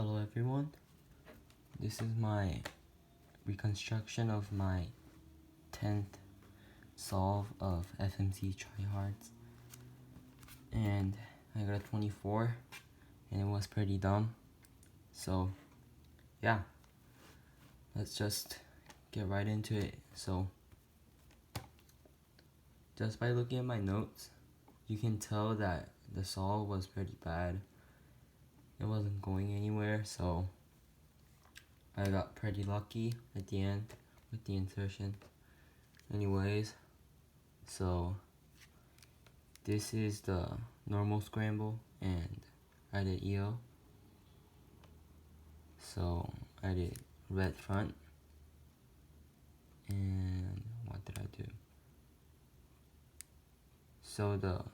Hello everyone, this is my reconstruction of my 10th solve of FMC tryhards, and I got a 24 and it was pretty dumb. So yeah, let's just get right into it. So just by looking at my notes, you can tell that the solve was pretty bad. It wasn't going anywhere, so I got pretty lucky at the end with the insertion. Anyways, so this is the normal scramble and I did EO. So I did red front, and what did I do? So the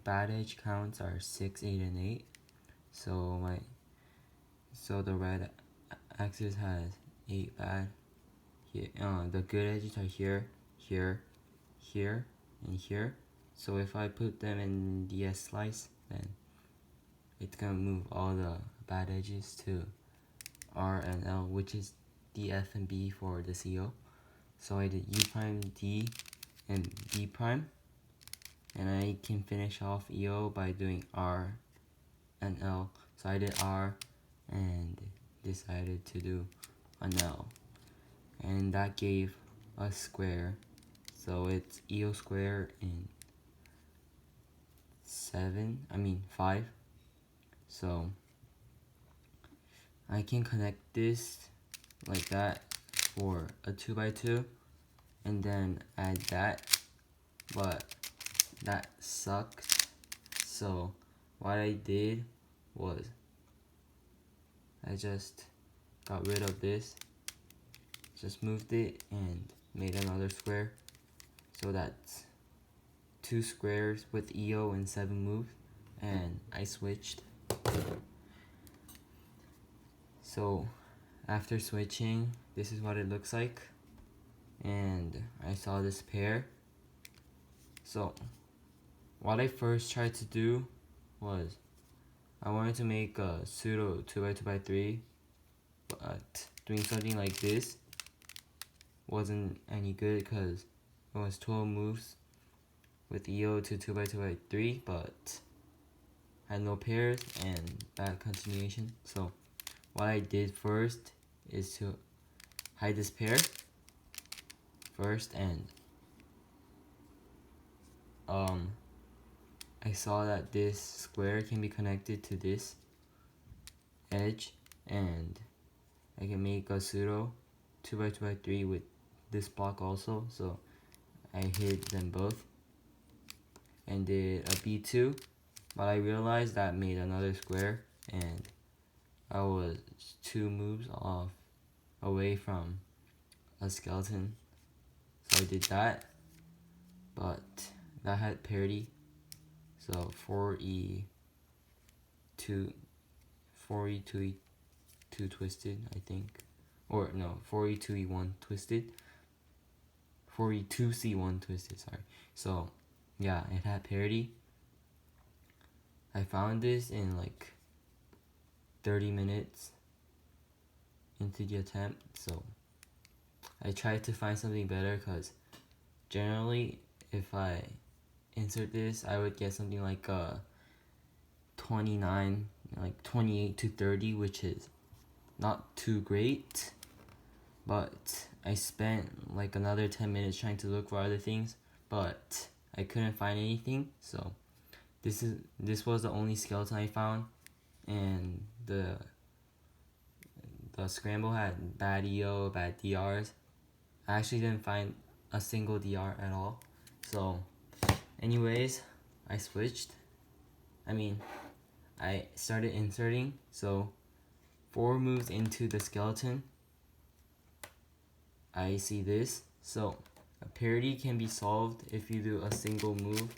bad edge counts are 6, 8, and 8. So the red axis has 8 bad. Here, the good edges are here, here, here, and here. So if I put them in the S slice, then it's gonna move all the bad edges to R and L, which is D, F, and B for the CO. So I did U prime, D, and B prime, and I can finish off EO by doing R and L. So I did R and decided to do an L, and that gave a square. So it's EO square in 5. So I can connect this like that for a 2x2 and then add that, but that sucks. So what I did was I just got rid of this, just moved it and made another square. So that's 2 squares with EO and 7 moves, and I switched. So after switching, this is what it looks like, and I saw this pair. So what I first tried to do was I wanted to make a pseudo 2x2x3, but doing something like this wasn't any good because it was 12 moves with EO to 2x2x3, but had no pairs and bad continuation. So what I did first is to hide this pair first, and I saw that this square can be connected to this edge, and I can make a pseudo 2x2x3 with this block also. So I hid them both and did a B2, but I realized that made another square, and I was 2 moves away from a skeleton. So I did that, but that had parity. So 4E2 twisted, I think. Or no, 4E2E1 twisted. 4E2C1 twisted, sorry. So yeah, it had parity. I found this in like 30 minutes into the attempt, so I tried to find something better, because generally if I insert this I would get something like 29, like 28 to 30, which is not too great, but I spent like another 10 minutes trying to look for other things, but I couldn't find anything. So this was the only skeleton I found, and the scramble had bad EO, bad DRs. I actually didn't find a single DR at all. So anyways, I switched. I started inserting. So 4 moves into the skeleton, I see this. So a parity can be solved if you do a single move,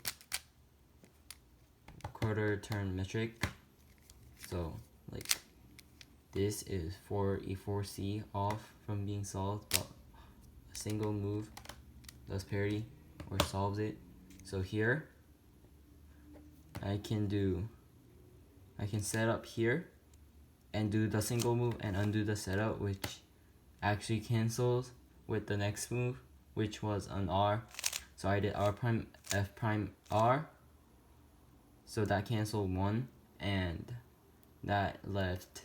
quarter turn metric. So like this is 4E4C off from being solved, but a single move does parity or solves it. So here I can set up here and do the single move and undo the setup, which actually cancels with the next move, which was an R. So I did R prime, F prime, R. So that canceled 1, and that left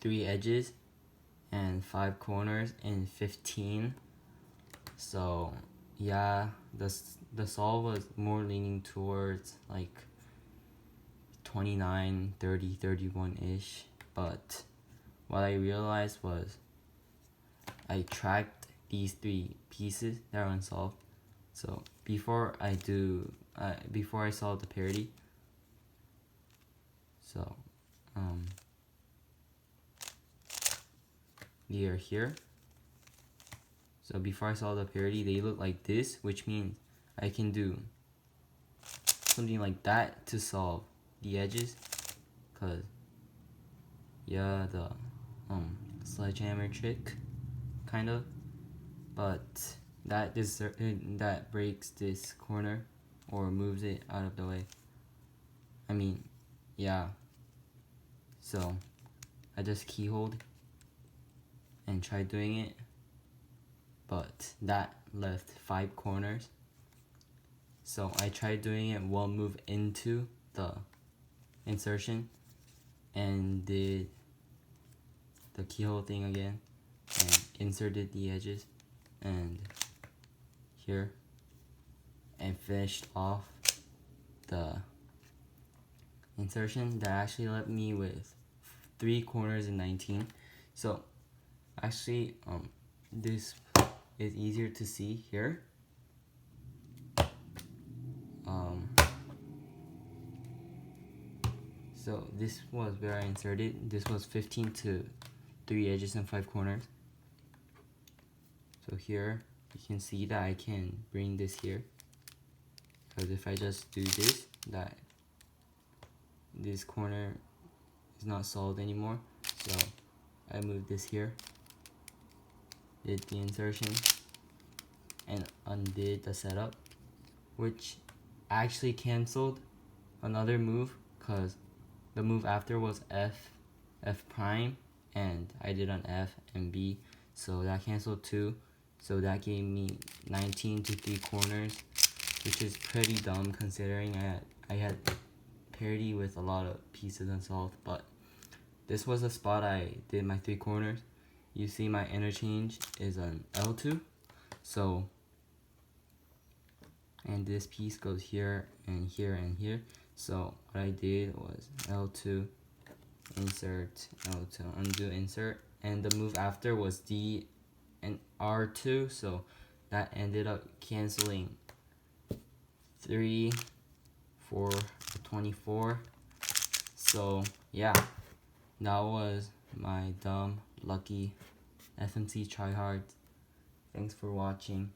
3 edges and 5 corners and 15. So yeah, the solve was more leaning towards like 29, 30, 31-ish. But what I realized was I tracked these 3 pieces that are unsolved. So before I solve the parity, so they are here. So before I solve the parity, they look like this, which means I can do something like that to solve the edges, cause yeah, the sledgehammer trick, kind of, but that breaks this corner or moves it out of the way. I mean, yeah. So I just keyhold and tried doing it, but that left 5 corners. So I tried doing it one move into the insertion and did the keyhole thing again and inserted the edges and here and finished off the insertion. That actually left me with 3 corners and 19. So actually this is easier to see here. So this was where I inserted. This was 15 to 3 edges and 5 corners. So here you can see that I can bring this here, because if I just do this, this corner is not solved anymore. So I moved this here, did the insertion, and undid the setup, which actually canceled another move, because the move after was F prime, and I did on F and B, so that canceled 2. So that gave me 19 to 3 corners, which is pretty dumb considering I had parity with a lot of pieces unsolved. But this was the spot I did my 3 corners. You see my interchange is an L2, so, and this piece goes here and here and here. So what I did was L2, insert, L2, undo, insert, and the move after was D and R2, so that ended up canceling 3, 4, 24. So yeah, that was my dumb, lucky FMC tryhards. Thanks for watching.